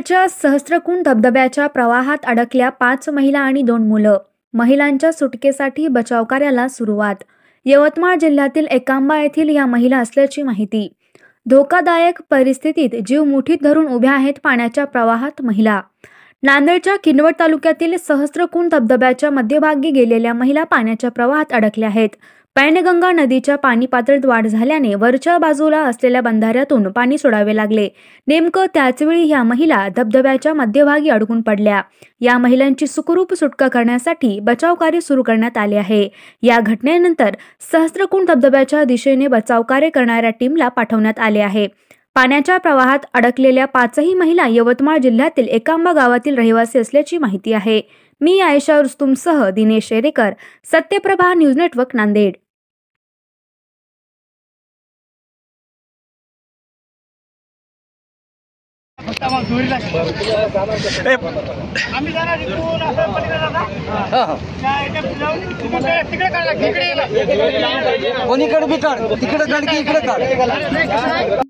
च्या सहस्त्रकुंड धबधब्याच्या प्रवाहात अडकल्या 5 महिला आणि 2 मुलं. महिलांच्या सुटकेसाठी बचाव कार्याला सुरुवात. यवतमाळ जिल्ह्यातील एकांबा येथील या महिला असल्याची माहिती. धोकादायक परिस्थितीत जीव मुठीत धरून उभ्या आहेत पाण्याच्या प्रवाहात महिला. नांदेडच्या किनवट तालुक्यातील सहस्त्रकुंड धबधब्याच्या मध्यभागी गेलेल्या महिला पाण्याच्या प्रवाहात अडकल्या आहेत. पैनगंगा नदीच्या पाणी पातळीत वाढ झाल्याने वरच्या बाजूला असलेल्या बंधाऱ्यातून पाणी सोडावे लागले. नेमकं त्याचवेळी ह्या महिला धबधब्याच्या मध्यभागी अडकून पडल्या. या महिलांची सुखरूप सुटका करण्यासाठी बचाव कार्य सुरू करण्यात आले आहे. या घटनेनंतर सहस्त्रकुंड धबधब्याच्या दिशेने बचाव कार्य करणाऱ्या टीमला पाठवण्यात आले आहे. पाण्याच्या प्रवाहात अडकलेल्या 5ही महिला यवतमाळ जिल्ह्यातील एकांबा गावातील रहिवासी असल्याची माहिती आहे. मी आयशा रुस्तुमसह दिनेश शेरेकर, सत्यप्रभा न्यूज नेटवर्क, नांदेड. कोणीकडे बी काढ, तिकडे काढ की इकडे काढ.